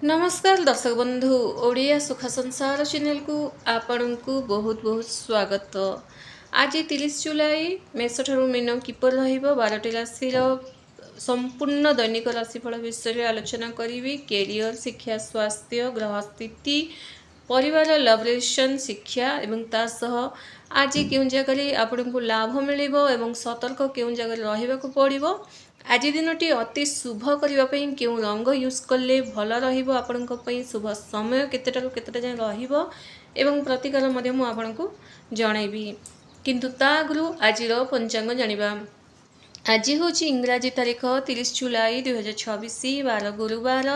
नमस्कार दर्शक बंधु ओडिया सुख संसार चैनल को आपण को बहुत बहुत स्वागत। आज 30 जुलाई मेष ठारू मीन किपर रहिबो 12टी राशि संपूर्ण दैनिक राशिफल विषय में आलोचना करी। कैरियर, शिक्षा, स्वास्थ्य, ग्रह स्थिति, परिवार, लव रिलेशन, शिक्षा एवं ता सह आज क्यों जगह आपण को लाभ मिलिबो एवं सतर्क क्यों जगह रहिबाकु पड़िबो। आज दिनटी अति शुभ करने क्यों रंग यूज कले भल रही शुभ समय केतेटारू केतेटा जाए रहिबो एवं प्रतिकार आपको जनइबी। किंतु ता आगु आज पंचांग जानिबा। आज हूँ इंग्राजी तारीख 30 जुलाई 2026 बार गुरुवार,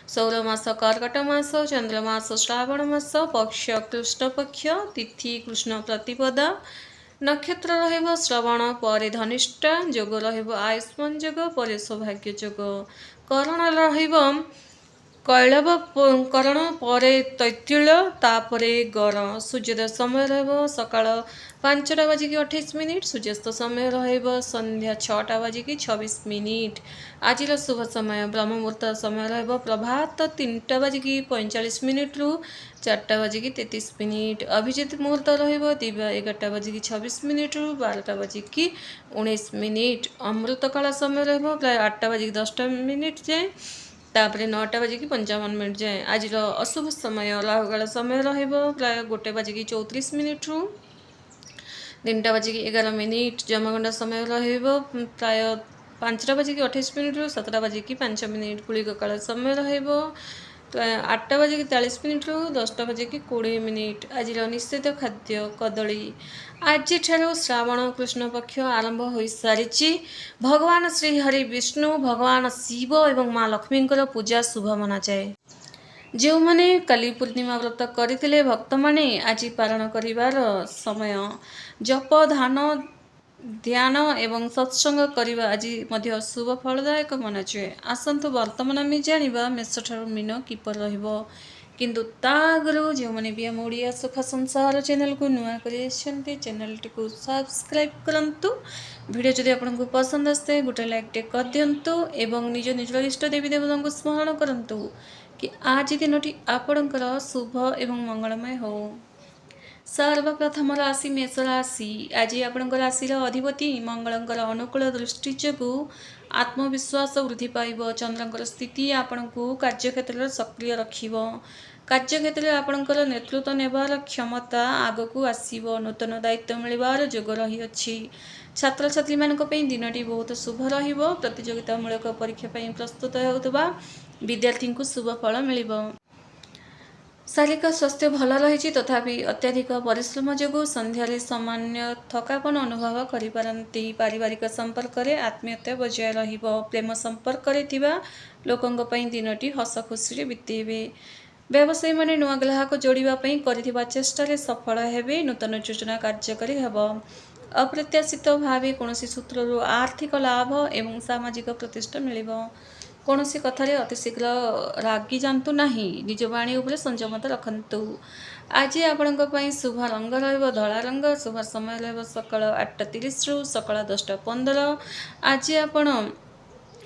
सौर मास कर्कट मास, चंद्रमास श्रावण मास, पक्ष कृष्ण पक्ष, तिथि कृष्ण प्रतिपदा, नक्षत्र रहिबो श्रवण पर धनिष्ठा, जोग रहिबो आयुष्मान जोग पर सौभाग्य जोग, करण रहिबो कैलव करण पर तैतिल तापरे गर, सूर्योदय समय रहिबो सकाळ 5टा बाजिकी 28 मिनिट, सूर्यास्त समय रहिबो संध्या 6टा बाजिकी 26 मिनिट। आज शुभ समय ब्रह्म मुहूर्त समय रहिबो प्रभात 3टा बाजिकी 45 मिनिट रु 4टा बाजिकी 33 मिनिट। अभिजित मुहूर्त रहिबो दिवा 11टा बाजिकी 26 मिनिट रु 12टा बाजिकी 19 मिनिट। अमृत काल समय रहिबो प्राय 8टा बाजिकी 10टा मिनिट जाए, तापर 9टा बाजिकी 55 मिनिट जाए। आज अशुभ समय राहुकाल समय रहिबो प्राय 1टा बाजिकी 34 मिनिट रु 3टा बाजिकी 11 मिनिट। जमगंडा समय रहिबो प्राय 5टा बाजिकी 28 मिनिट रु 7टा बाजिकी 5 मिनिट। गुलिक काल समय रहिबो प्राय 8टा बाजिकी 40 मिनिट रु 10टा बाजिकी 20 मिनिट। आज निश्चित खाद्य कदली। आज श्रावण कृष्ण पक्ष आरंभ हो सारी। भगवान श्री हरि विष्णु, भगवान शिव एवं माँ लक्ष्मी पूजा शुभ मना जाए। जो मैंने काली पूर्णिमा व्रत करते भक्त मैंने आज पारण करिवार समय। जप, ध्यान एवं सत्संग करने आज शुभ फलदायक मनाए। आसतु वर्तमान आम जाना मेष ठारू मीन किपर रहिबो। किंतु ता आगु जो मैंने भी आम ओडिया सुख संसार चैनल को नुआ कर चैनल टी सब्सक्राइब करंतु। वीडियो जदि आपको पसंद आसते गोटे लाइक टे कर दिंतु एवं निज निज इष्ट देवी देवता को स्मरण करंतु कि आज दिनटी आपणकर शुभ एवं मंगलमय हो। सर्वप्रथम राशि मेष राशि। आज आपणकर राशि अधिपति मंगलंकर अनुकूल दृष्टि जो आत्मविश्वास वृद्धि पाइब। चंद्रंकर स्थिति आपण को कार्यक्षेत्र सक्रिय रखिबो। कार्यक्षेत्र में आपणकर नेतृत्व नेबार क्षमता आगकू आसीबो। नूतन दायित्व मिलबार जोग रही अछि। छात्र छात्री मानक पई दिनटी बहुत शुभ रहिबो। प्रतियोगितामूलक परीक्षा पई प्रस्तुत हेउतबा विद्यार्थी को शुभ फल मिलिबो। शारीरिक स्वास्थ्य भल रही तथापि अत्याधिक परिश्रम जो संध्यारे सामान्य थकापन अनुभव करिपारंती। पारिवारिक संपर्क में आत्मीयता बजाय रहिबो। प्रेम संपर्क लोकों पई दिनटी हस खुशी बितेबे। व्यवसायी माने नुआ ग्राहक जोड़िबा पई करिथिबा चेष्टारे सफल हेबे। नूतन योजना कार्यकारी हेबो। अप्रत्याशित भावे कौनसी सूत्रु आर्थिक लाभ एवं सामाजिक प्रतिष्ठा मिलिबो। कौनसी कथारे अतिशीघ्र रागी जातु नाही। निज वाणी उपरे संयमता रखंतु। आज आपणक पई शुभ रंग रहिबो धला रंग। शुभ समय रहिबो सकाळ 8:30 रु सकाळ 10:15। आज आपण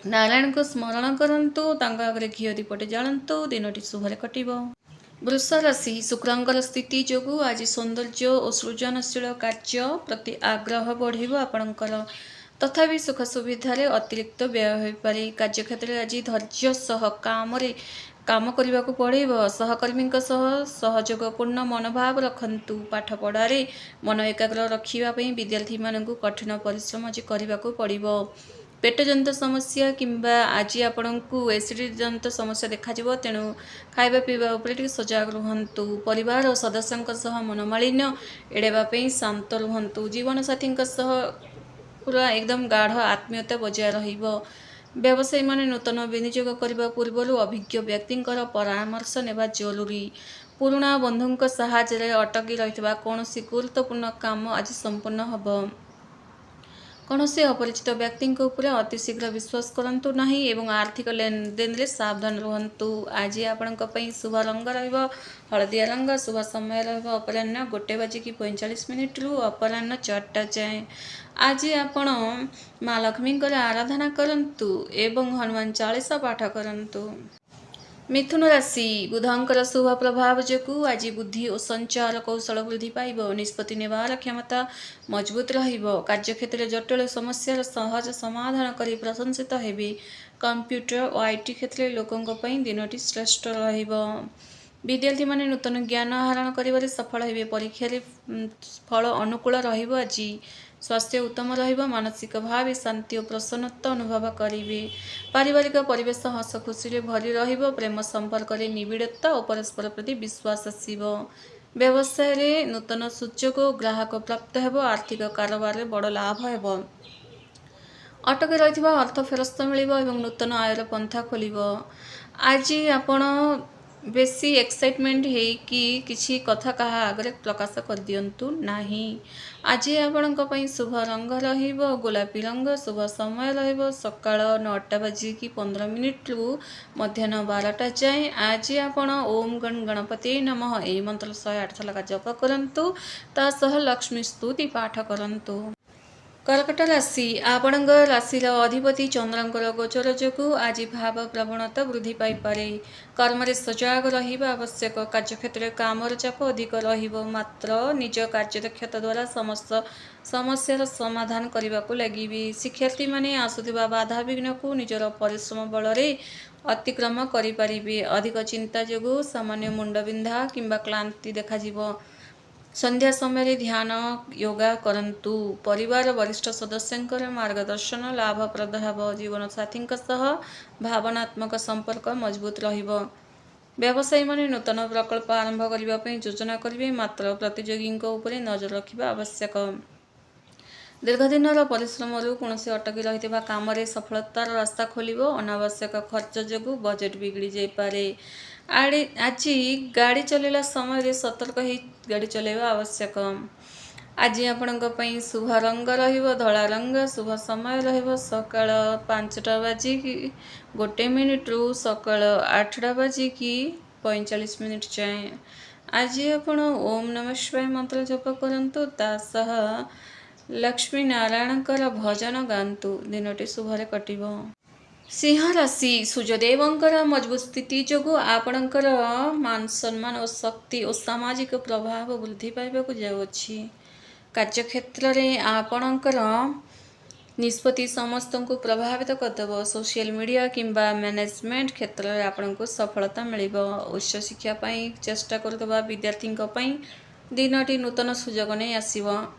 नारायण को स्मरण करंतु, तांका आगे घिओ दीपटे जालंतु। दिनटी शुभरे कटिबो। वृष राशि। शुक्रंकर स्थिति जोगु आज सौंदर्य और सृजनशील कार्य प्रति आग्रह बढ़िबो आपणकर। तथापि सुख सुविधार अतिरिक्त व्यय हो पारे। कार्यक्षेत्र आज धैर्य सह काम करने को पड़ेगा। सहकर्मी सहयोगपूर्ण मनोभाव रखंतु। पाठ पढ़ारे मन एकाग्र रखापी विद्यार्थी मानक कठिन परिश्रम आज करने को पड़ो। पेट जनित समस्या किंबा आज आपण को एसिडिटी जनित समस्या देखा तेणु खाଇବା पीवा उपरे सजग रुहंतु। परिवार और सदस्यों मनोमालिन्य एड़ावाई शांत रुहंतु। जीवन साथी पूरा एकदम गाढ़ आत्मीयता बजाय रहिबो। व्यवसायी माने नूतन विनियोग करने पूर्व अभिज्ञ व्यक्ति परामर्श नेबा जरूरी। पुराणा बंधुक साहाय्य अटकी रही कौन गुरुत्वपूर्ण काम आज संपूर्ण हब। कौनसी अपरिचित व्यक्ति अतिशीघ्र विश्वास करंतु नहीं एवं आर्थिक लेनदेन में सावधान रुहंतु। आज आपण शुभ रंग रहिबो हलदिया रंग। शुभ समय रहिबो अपराह्न 1:45 मिनिट रु अपराह्न 4टा जाए। आज आपण माँ लक्ष्मी आराधना करंतु एवं हनुमान चालीसा पाठ करंतु। मिथुन राशि बुधंकर शुभ प्रभाव जोगु आज बुद्धि और संचार कौशल वृद्धि पाइब। निष्पत्ति नेबार क्षमता मजबूत रहिब। कार्यक्षेत्र जटिल समस्यार सहज समाधान करी प्रशंसित हेबे। कंप्यूटर और आईटी क्षेत्र लोकों पई दिनटी श्रेष्ठ रहिब। विद्यार्थी माने नूतन ज्ञान आहरण करिबारे सफल हेबे। परीक्षा रे फल अनुकूल रहिब। आज स्वास्थ्य उत्तम रहिब। मानसिक भाव शांति और प्रसन्नता अनुभव करिवे। पारिवारिक परिवेश हस खुशी भरी रहिब। प्रेम संपर्क रे निबिड़ता और परस्पर प्रति विश्वास आसिब। व्यवसाय रे नूतन सूचक ग्राहक प्राप्त हेब। आर्थिक कारोबार रे बड़ लाभ हेब। अटकी रही अर्थ फेरस्त मिल नूतन आयर पंथा खोल। आज आपण बेसी एक्साइटमेंट है कि किसी कथा कहा आगे प्रकाश कर दियंतु नाही। आज आपण शुभ रंग रहिबो गोलापी रंग। शुभ समय रहिबो सकाळ 9टा बाजिकी 15 मिनिट रु मध्याह्न 12टा जाए। आज आपण ओम गण गणपति नमः एही मंत्र 108 थर जप करंतु। ता सह लक्ष्मी स्तुति पाठ करंतु। कर्कट राशि आपण राशि अधिपति चंद्रंकर गोचर जोगु आज भाव प्रवणता वृद्धि पाइपे। कर्म सजग रहिबा आवश्यक। कार्यक्षेत्र कामर चाप अधिक रहिबो। मात्र निज कार्यदक्षता द्वारा समस्त समस्यार समाधान करने को लगिबे। शिक्षार्थी माने आसुथिबा बाधा विघ्न को निजर परिश्रम बल रे अतिक्रम करिपारिबे। अधिक चिंता जोगु सामान्य मुंडबिंधा किंबा क्लांति देखाजिबो। संध्या समय ध्यान योगा करंतु। परिवार वरिष्ठ सदस्यंकर मार्गदर्शन लाभप्रद हेब। जीवन साथी सह भावनात्मक संपर्क मजबूत रहिबो। व्यवसायी माने नूतन प्रकल्प आरंभ करने योजना करेंगे। मात्र प्रतियोगी उपरे नजर रखा आवश्यक। दीर्घदिन परिश्रम कौन अटकी रही काम सफलतार रास्ता खोल। अनावश्यक खर्च जो बजेट बिगड़ी जापे। आज गाड़ी चलैला समय सतर्क हो गाड़ी चलैवा आवश्यक। आज आपण शुभ रंग धला रंग। शुभ समय सकाळ 5टा बाजिकी 1 मिनिट रु सकाळ 8टा बाजिकी 45 मिनिट जाए। आज आपण ओम नमः शिवाय मंत्र जप करंतु। ता सह लक्ष्मी नारायणकर भजन गांतु। दिनटी शुभरे कटिबो। सिंह राशि सूर्यदेवंकर मजबूत स्थिति जोगु आपणकर मान सम्मान और शक्ति और सामाजिक प्रभाव वृद्धि पाइबाकु जाउछि। कार्यक्षेत्र रे आपणकर निष्पत्ति समस्त को प्रभावित करदेव। सोशल मीडिया किंबा मैनेजमेंट क्षेत्र में आपन को सफलता मिलिब। उच्च शिक्षा पाई चेष्टा करथबा विद्यार्थी दिनटी नूतन सुजोग नहीं आसिब।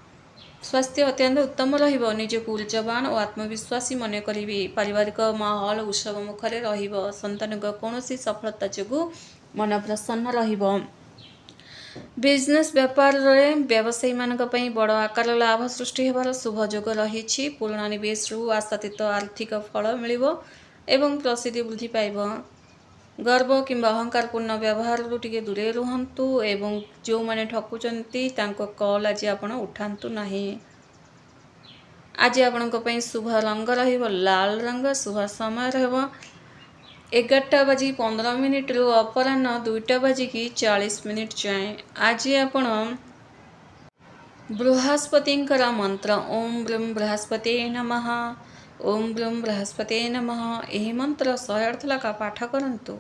स्वास्थ्य अत्यंत उत्तम रहिबो। निजको ऊर्जावान और आत्मविश्वासी मन करिवे। पारिवारिक माहौल उत्सव मुखरे रहिबो। संतान कौनसी सफलता जोगु मन प्रसन्न रहिबो। बिजनेस व्यापार रे व्यवसायी मानक पई बड़ आकार लाभ सृष्टि हेबार शुभ जोग रही। पुराना निवेश रु आशातीत आर्थिक फल मिलिबो एवं प्रसिद्धि वृद्धि पाइब। गर्व किंबा अहंकार पूर्ण व्यवहार टिके दूरे रुहंतु एवं जो माने ठकुचंती तांको कॉल आज आपण उठांतु नाही। आज आपण शुभ रंग रहिबो लाल रंग। शुभ समय रहिबो 11टा बाजी 15 मिनिट रु अपराह्न 2टा बाजिकी 40 मिनिट जाए। आज आपण बृहस्पतिंकर मंत्र ओम ब्रह्म बृहस्पते नमः ओम ब्रह्म बृहस्पते नमः एही मंत्र 108 लाख पाठ करंतु।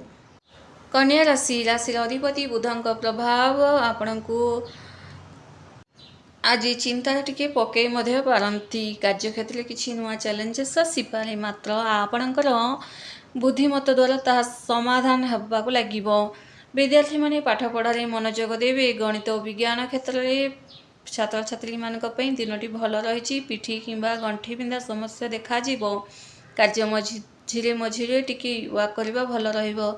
कन्या राशि राशि अधिपति बुधंक प्रभाव आपण को आज चिंता टिके पकई मध्य पारंती। कार्यक्षेत्र किसी नुआ चैलेंजेस आसीपारे। मात्र आपणकर बुद्धिमत द्वारा ता समाधान हेबाकु लागिबो। विद्यार्थी माने पाठ पढ़ारे मनोयोग देवे। गणित और विज्ञान क्षेत्र में छात्र छात्री मानक पई दिनटी भल रही। पिठी किंबा गंठी बिंधा समस्या देखा जीवो। कार्य मझिरे मझिरे टिके वाक करबा भल रहिबो।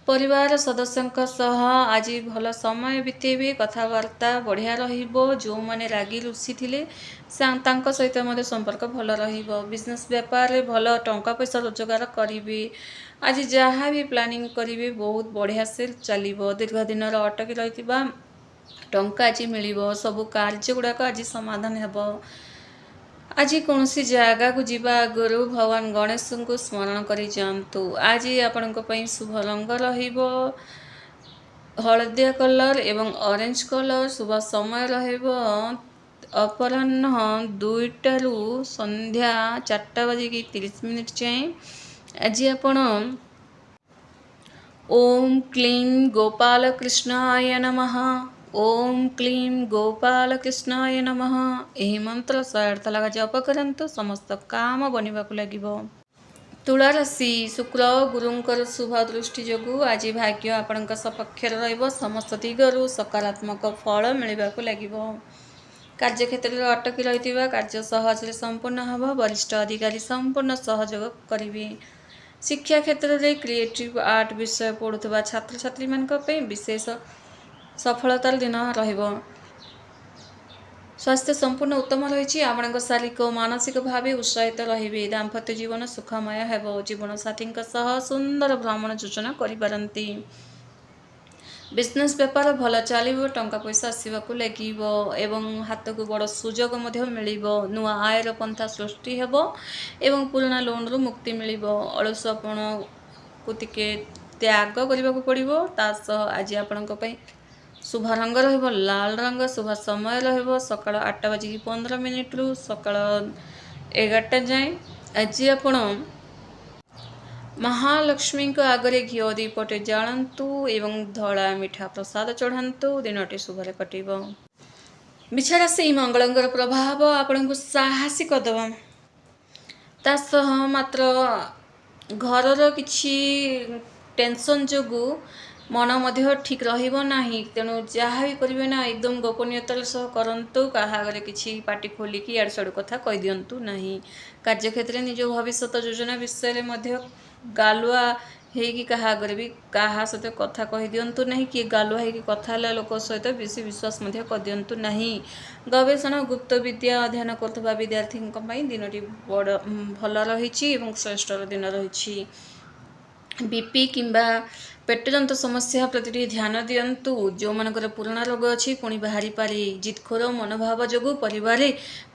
परिवार सदस्यंक सह आज भल समय बितेबे। कथावार्ता बढ़िया रहिबो। जो माने रागी रुसी थिले तांको सहित मध्य संपर्क भल रहिबो। बिजनेस व्यापार रे भल टंका पैसा रोजगार करिवे। आज जहाँ भी प्लानिंग करिवे बहुत बढ़िया से चलिबो। दीर्घ दिन अटकी रहिबा टंका आज मिलिबो। सबु कार्य गुड़ाक आज समाधान हेबो। आज कौन सी जगह को जीवा आगु भगवान गणेश को स्मरण करी जांतु। आज आपण शुभ रंग रहिबो हलदिया कलर एवं ऑरेंज कलर। शुभ समय रहिबो अपराह्न 2टा रु संध्या 4टा बाजिकी 30 मिनिट जाए। आज आपण ओम क्लीं गोपालकृष्णाय नमः। ओम क्लीं गोपालकृष्णाय नमः। ଏହି ମନ୍ତ୍ର 108 ଥର ଜପ କରନ୍ତୁ, ସମସ୍ତ କାମ ବନିବାକୁ ଲାଗିବ। ତୁଳା ରାଶି, ଶୁକ୍ର ଗୁରୁଙ୍କର ଶୁଭ ଦୃଷ୍ଟି ଯୋଗୁଁ ଆଜି ଭାଗ୍ୟ ଆପଣଙ୍କ ସପକ୍ଷରେ ରହିବ। ସମସ୍ତ ଦିଗରୁ ସକାରାତ୍ମକ ଫଳ ମିଳିବାକୁ ଲାଗିବ। କାର୍ଯ୍ୟକ୍ଷେତ୍ରରେ ଅଟକି ରହିଥିବା କାର୍ଯ୍ୟ ସହଜରେ ସମ୍ପୂର୍ଣ୍ଣ ହେବ। ବରିଷ୍ଠ ଅଧିକାରୀ ସମ୍ପୂର୍ଣ୍ଣ ସହଯୋଗ କରିବେ। ଶିକ୍ଷା କ୍ଷେତ୍ରରେ କ୍ରିଏଟିଭ୍ ଆର୍ଟ ବିଷୟ ପଢ଼ୁଥିବା ଛାତ୍ରଛାତ୍ରୀମାନଙ୍କ ପାଇଁ ବିଶେଷ ସଫଳତାର ଦିନ ରହିବ। ସ୍ୱାସ୍ଥ୍ୟ ସମ୍ପୂର୍ଣ୍ଣ ଉତ୍ତମ ରହିଛି। ଆପଣଙ୍କ ଶାରୀରିକ ଓ ମାନସିକ ଭାବେ ଉତ୍ସାହିତ ରହିବେ। ଦାମ୍ପତ୍ୟ ଜୀବନ ସୁଖମୟ ହେବ। ଜୀବନସାଥୀଙ୍କ ସହ ସୁନ୍ଦର ଭ୍ରମଣ ଯୋଜନା କରିପାରନ୍ତି। ବିଜନେସ୍ ବେପାର ଭଲ ଚାଲିବ। ଟଙ୍କା ପଇସା ଆସିବାକୁ ଲାଗିବ ଏବଂ ହାତକୁ ବଡ଼ ସୁଯୋଗ ମଧ୍ୟ ମିଳିବ। ନୂଆ ଆୟର ପନ୍ଥା ସୃଷ୍ଟି ହେବ ଏବଂ ପୁରୁଣା ଲୋନ୍ରୁ ମୁକ୍ତି ମିଳିବ। ଅଳସୁଆପଣକୁ ଟିକେ ତ୍ୟାଗ କରିବାକୁ ପଡ଼ିବ। ତା ସହ ଆଜି ଆପଣଙ୍କ ପାଇଁ ଶୁଭ ରଙ୍ଗ ରହିବ ଲାଲ ରଙ୍ଗ। ଶୁଭ ସମୟ ରହିବ ସକାଳ 8:15ରୁ ସକାଳ 11ଟା ଯାଏଁ। ଆଜି ଆପଣ ମହାଲକ୍ଷ୍ମୀଙ୍କ ଆଗରେ ଘିଅ ଦୀପଟେ ଜାଳନ୍ତୁ ଏବଂ ଧଳା ମିଠା ପ୍ରସାଦ ଚଢ଼ାନ୍ତୁ। ଦିନଟି ଶୁଭରେ କଟିବ। ବିଛା ରାଶି, ମଙ୍ଗଳଙ୍କର ପ୍ରଭାବ ଆପଣଙ୍କୁ ସାହସୀ କରିଦେବ। ତା ସହ ମାତ୍ର ଘରର କିଛି ଟେନସନ୍ ଯୋଗୁଁ ମନ ମଧ୍ୟ ଠିକ୍ ରହିବ ନାହିଁ। ତେଣୁ ଯାହା ବି କରିବେ ନା ଏକଦମ ଗୋପନୀୟତାର ସହ କରନ୍ତୁ। କାହା ଆଗରେ କିଛି ପାଟି ଖୋଲିକି ଇଆଡ଼ୁ ସିଆଡ଼ୁ କଥା କହିଦିଅନ୍ତୁ ନାହିଁ। କାର୍ଯ୍ୟକ୍ଷେତ୍ରରେ ନିଜ ଭବିଷ୍ୟତ ଯୋଜନା ବିଷୟରେ ମଧ୍ୟ ଗାଲୁଆ ହେଇକି କାହା ଆଗରେ ବି କାହା ସହିତ କଥା କହିଦିଅନ୍ତୁ ନାହିଁ। କିଏ ଗାଲୁଆ ହେଇକି କଥା ହେଲା ଲୋକ ସହିତ ବେଶୀ ବିଶ୍ୱାସ ମଧ୍ୟ କରିଦିଅନ୍ତୁ ନାହିଁ। ଗବେଷଣା ଓ ଗୁପ୍ତ ବିଦ୍ୟା ଅଧ୍ୟୟନ କରୁଥିବା ବିଦ୍ୟାର୍ଥୀଙ୍କ ପାଇଁ ଦିନଟି ଭଲ ରହିଛି ଏବଂ ଶ୍ରେଷ୍ଠର ଦିନ ରହିଛି। ବିପି କିମ୍ବା ପେଟଜନିତ ସମସ୍ୟା ପ୍ରତି ଟିକେ ଧ୍ୟାନ ଦିଅନ୍ତୁ। ଯେଉଁମାନଙ୍କର ପୁରୁଣା ରୋଗ ଅଛି ପୁଣି ବାହାରିପାରେ। ଜିଦଖୋର ମନୋଭାବ ଯୋଗୁଁ ପରିବାରରେ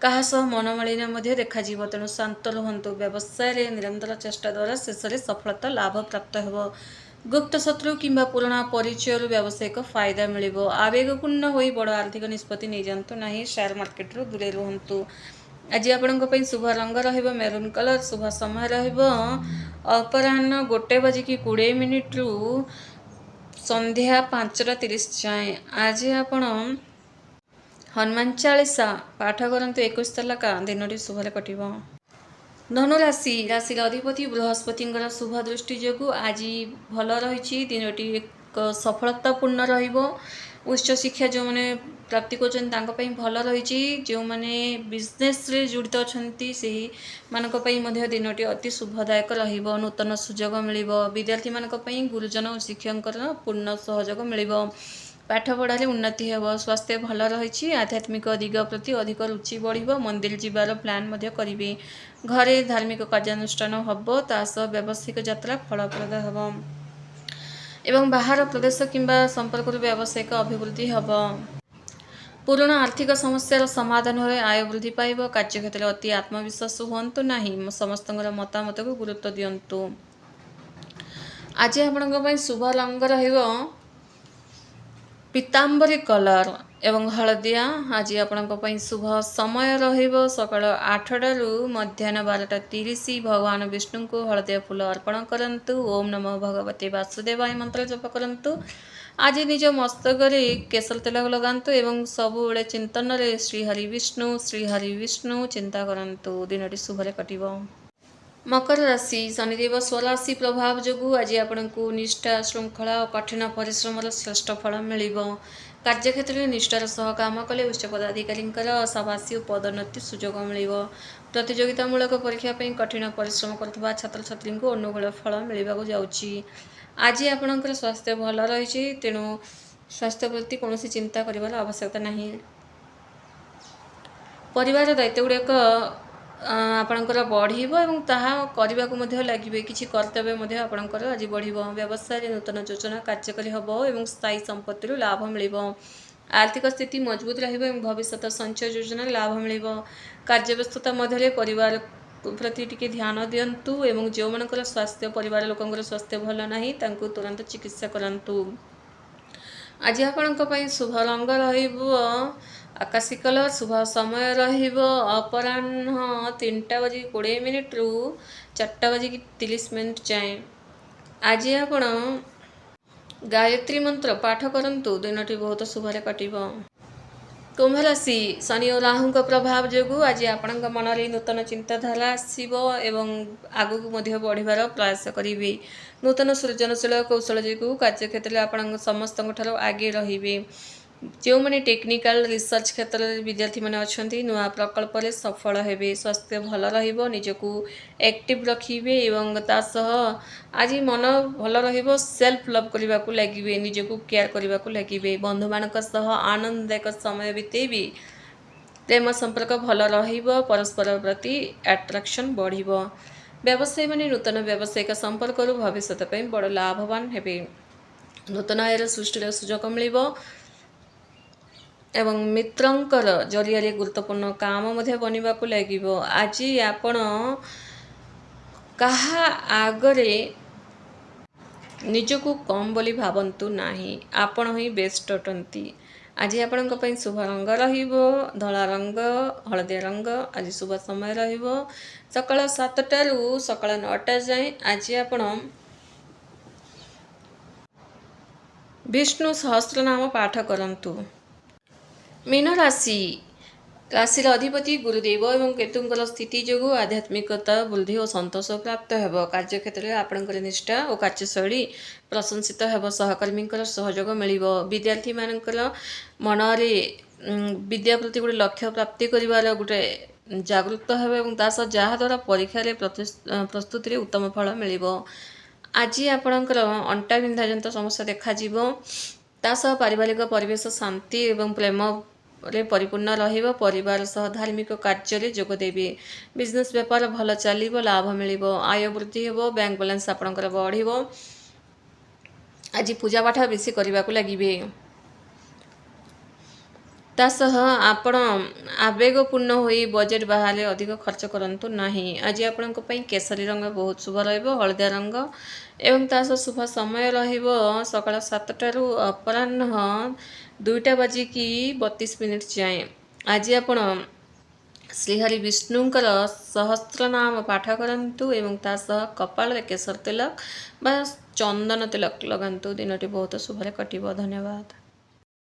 କାହା ସହ ମନମାଳିନ୍ୟ ମଧ୍ୟ ଦେଖାଯିବ। ତେଣୁ ଶାନ୍ତ ରୁହନ୍ତୁ। ବ୍ୟବସାୟରେ ନିରନ୍ତର ଚେଷ୍ଟା ଦ୍ୱାରା ଶେଷରେ ସଫଳତା ଲାଭ ପ୍ରାପ୍ତ ହେବ। ଗୁପ୍ତ ଶତ୍ରୁ କିମ୍ବା ପୁରୁଣା ପରିଚୟରୁ ବ୍ୟବସାୟିକ ଫାଇଦା ମିଳିବ। ଆବେଗପୂର୍ଣ୍ଣ ହୋଇ ବଡ଼ ଆର୍ଥିକ ନିଷ୍ପତ୍ତି ନେଇଯାଆନ୍ତୁ ନାହିଁ। ସେୟାର ମାର୍କେଟରୁ ଦୂରେଇ ରୁହନ୍ତୁ। ଆଜି ଆପଣଙ୍କ ପାଇଁ ଶୁଭ ରଙ୍ଗ ରହିବ ମେରୁନ୍ କଲର୍। ଶୁଭ ସମୟ ରହିବ ଅପରାହ୍ନ 1:20ରୁ ସନ୍ଧ୍ୟା 5:30 ଯାଏଁ। ଆଜି ଆପଣ ହନୁମାନ ଚାଳିସା ପାଠ କରନ୍ତୁ 21 ଥର ଲେଖା। ଦିନଟି ଶୁଭରେ କଟିବ। ଧନୁରାଶି, ରାଶିର ଅଧିପତି ବୃହସ୍ପତିଙ୍କର ଶୁଭ ଦୃଷ୍ଟି ଯୋଗୁଁ ଆଜି ଭଲ ରହିଛି। ଦିନଟି ଏକ ସଫଳତାପୂର୍ଣ୍ଣ ରହିବ। ଉଚ୍ଚ ଶିକ୍ଷା ଯେଉଁମାନେ ପ୍ରାପ୍ତି କରୁଛନ୍ତି ତାଙ୍କ ପାଇଁ ଭଲ ରହିଛି। ଯେଉଁମାନେ ବିଜନେସ୍ରେ ଜଡ଼ିତ ଅଛନ୍ତି ସେହିମାନଙ୍କ ପାଇଁ ମଧ୍ୟ ଦିନଟି ଅତି ଶୁଭଦାୟକ ରହିବ। ନୂତନ ସୁଯୋଗ ମିଳିବ। ବିଦ୍ୟାର୍ଥୀମାନଙ୍କ ପାଇଁ ଗୁରୁଜନ ଓ ଶିକ୍ଷକଙ୍କର ପୂର୍ଣ୍ଣ ସହଯୋଗ ମିଳିବ। ପାଠପଢ଼ାରେ ଉନ୍ନତି ହେବ। ସ୍ୱାସ୍ଥ୍ୟ ଭଲ ରହିଛି। ଆଧ୍ୟାତ୍ମିକ ଦିଗ ପ୍ରତି ଅଧିକ ରୁଚି ବଢ଼ିବ। ମନ୍ଦିର ଯିବାର ପ୍ଲାନ୍ ମଧ୍ୟ କରିବେ। ଘରେ ଧାର୍ମିକ କାର୍ଯ୍ୟାନୁଷ୍ଠାନ ହେବ। ତା ସହ ବ୍ୟବସାୟିକ ଯାତ୍ରା ଫଳପ୍ରଦ ହେବ ଏବଂ ବାହାର ପ୍ରଦେଶ କିମ୍ବା ସମ୍ପର୍କରୁ ବ୍ୟବସାୟିକ ଅଭିବୃଦ୍ଧି ହେବ। ପୁରୁଣା ଆର୍ଥିକ ସମସ୍ୟାର ସମାଧାନ ହୋଇ ଆୟ ବୃଦ୍ଧି ପାଇବ। କାର୍ଯ୍ୟକ୍ଷେତ୍ରରେ ଅତି ଆତ୍ମବିଶ୍ୱାସୀ ହୁଅନ୍ତୁ ନାହିଁ। ସମସ୍ତଙ୍କର ମତାମତକୁ ଗୁରୁତ୍ୱ ଦିଅନ୍ତୁ। ଆଜି ଆପଣଙ୍କ ପାଇଁ ଶୁଭ ରଙ୍ଗ ରହିବ ପୀତାମ୍ବରୀ କଲର୍ ଏବଂ ହଳଦିଆ। ଆଜି ଆପଣଙ୍କ ପାଇଁ ଶୁଭ ସମୟ ରହିବ ସକାଳ 8ଟାରୁ ମଧ୍ୟାହ୍ନ 12:30। ଭଗବାନ ବିଷ୍ଣୁଙ୍କୁ ହଳଦିଆ ଫୁଲ ଅର୍ପଣ କରନ୍ତୁ। ଓମ୍ ନମୋ ଭଗବତେ ବାସୁଦେବାୟ ମନ୍ତ୍ର ଜପ କରନ୍ତୁ। ଆଜି ନିଜ ମସ୍ତକରେ କେଶର ତେଲ ଲଗାନ୍ତୁ ଏବଂ ସବୁବେଳେ ଚିନ୍ତନରେ ଶ୍ରୀହରି ବିଷ୍ଣୁ ଚିନ୍ତା କରନ୍ତୁ। ଦିନଟି ଶୁଭରେ କଟିବ। ମକର ରାଶି, ଶନିଦେବ ସ୍ୱରାଶି ପ୍ରଭାବ ଯୋଗୁଁ ଆଜି ଆପଣଙ୍କୁ ନିଷ୍ଠା, ଶୃଙ୍ଖଳା ଓ କଠିନ ପରିଶ୍ରମର ଶ୍ରେଷ୍ଠ ଫଳ ମିଳିବ। କାର୍ଯ୍ୟକ୍ଷେତ୍ରରେ ନିଷ୍ଠାର ସହ କାମ କଲେ ଉଚ୍ଚ ପଦାଧିକାରୀଙ୍କର ସାବାସୀ ଓ ପଦୋନ୍ନତି ସୁଯୋଗ ମିଳିବ। ପ୍ରତିଯୋଗିତାମୂଳକ ପରୀକ୍ଷା ପାଇଁ କଠିନ ପରିଶ୍ରମ କରୁଥିବା ଛାତ୍ରଛାତ୍ରୀଙ୍କୁ ଅନୁକୂଳ ଫଳ ମିଳିବାକୁ ଯାଉଛି। ଆଜି ଆପଣଙ୍କର ସ୍ୱାସ୍ଥ୍ୟ ଭଲ ରହିଛି। ତେଣୁ ସ୍ୱାସ୍ଥ୍ୟ ପ୍ରତି କୌଣସି ଚିନ୍ତା କରିବାର ଆବଶ୍ୟକତା ନାହିଁ। ପରିବାର ଦାୟିତ୍ୱଗୁଡ଼ିକ ଆପଣଙ୍କର ବଢ଼ିବ ଏବଂ ତାହା କରିବାକୁ ମଧ୍ୟ ଲାଗିବେ। କିଛି କର୍ତ୍ତବ୍ୟ ମଧ୍ୟ ଆପଣଙ୍କର ଆଜି ବଢ଼ିବ। ବ୍ୟବସାୟରେ ନୂତନ ଯୋଜନା କାର୍ଯ୍ୟକାରୀ ହେବ ଏବଂ ସ୍ଥାୟୀ ସମ୍ପତ୍ତିରୁ ଲାଭ ମିଳିବ। ଆର୍ଥିକ ସ୍ଥିତି ମଜବୁତ ରହିବ ଏବଂ ଭବିଷ୍ୟତ ସଞ୍ଚୟ ଯୋଜନାରେ ଲାଭ ମିଳିବ। କାର୍ଯ୍ୟବ୍ୟସ୍ତତା ମଧ୍ୟରେ ପରିବାର ପ୍ରତି ଟିକେ ଧ୍ୟାନ ଦିଅନ୍ତୁ ଏବଂ ଯେଉଁମାନଙ୍କର ସ୍ୱାସ୍ଥ୍ୟ ପରିବାର ଲୋକଙ୍କର ସ୍ୱାସ୍ଥ୍ୟ ଭଲ ନାହିଁ ତାଙ୍କୁ ତୁରନ୍ତ ଚିକିତ୍ସା କରାନ୍ତୁ। ଆଜି ଆପଣଙ୍କ ପାଇଁ ଶୁଭ ରଙ୍ଗ ରହିବ ଆକାଶୀ କଲର୍। ଶୁଭ ସମୟ ରହିବ ଅପରାହ୍ନ 3:20ରୁ 4:30 ଯାଏଁ। ଆଜି ଆପଣ गायत्री मंत्र पाठ करंतु दिनटी बहुत शुभरे कटिब। कुंभ राशि शनि और राहु प्रभाव जो आज आपण मन में नूतन चिंताधारा आसव एवं आगक बढ़िबार प्रयास करेंगे। नूतन सृजनशील कौशल जो कार्यक्षेत्र में आपण समस्त आगे रे। जो मैंने टेक्निकल रिसर्च क्षेत्र में विद्यार्थी मैंने अच्छा नुआ प्रकल्प में सफल हेबे। स्वास्थ्य भल रजक एक्टिव रखिए एवं तासह आज मन भल सेल्फ लव करने को लगे निजक केयर करने को लगे। बंधु मान आनंददायक समय बितेबी। प्रेम संपर्क भल परस्पर प्रति अट्राक्शन बढ़। व्यवसायी मैंने नूतन व्यावसायिक संपर्क भविष्य में बड़ लाभवान हेबे। नूतन आयर सृष्टि सुजोग मिल एवं मित्रंकर जरिया गुरुत्वपूर्ण काम बनवा को लगे। आज आपण कहा आगरे निजको कम बोली भावंतु नाही, आपण ही बेस्ट अटंती। आज आपण शुभ रंग धला रंग हलदिया रंग। आज शुभ समय सकाळ 7टा रु सकाळ 9टा जाए। आज आपण विष्णु सहस्रनाम पाठ करंतु। मीन राशि राशिर अधिपति गुरुदेव एवं केतुंकर स्थिति जो आध्यात्मिकता बुद्धि और संतोष प्राप्त हो। कार्यक्षेत्र में आपणकर निष्ठा और कार्यशैली प्रशंसित हो। सहकर्मी सहयोग मिल। विद्यार्थी मानकर मन विद्या प्रति गोटे लक्ष्य प्राप्ति कर गोटे जागृत हो जहाद्वारा परीक्षा प्रस्तुति उत्तम फल मिल। आज आपणकर अंटा बिंधा जंत समस्या देखा पारिवारिक परिवेश शांति एवं प्रेम रे परिपूर्ण रहिबो। परिवार सह धार्मिक कार्य रे जोग देबे। बिजनेस व्यापार भल चलिबो, लाभ मिलिबो, आय वृद्धि हेबो, बैंक बैलेंस आपणकर बढ़िबो। आज पूजा पाठ बेसी करबा को लागिबे। तासह आपण आवेगपूर्ण होई बजेट बाहर अधिक खर्च करंतु नहीं। आज आपण केसरी रंग बहुत शुभ रहिबो। हलदिया रंग एवं तासह शुभ समय रहिबो सकाळ 7टा रु अपराह्न 2टा बाजिकी 32 मिनिट जाए। आज आपण श्रीहरि विष्णुंकर सहस्रनाम पाठ करंतु एवं तासह कपाल केसर तिलक बा चंदन तिलक लगांतु। दिनटी बहुत शुभरे कटिबो। धन्यवाद।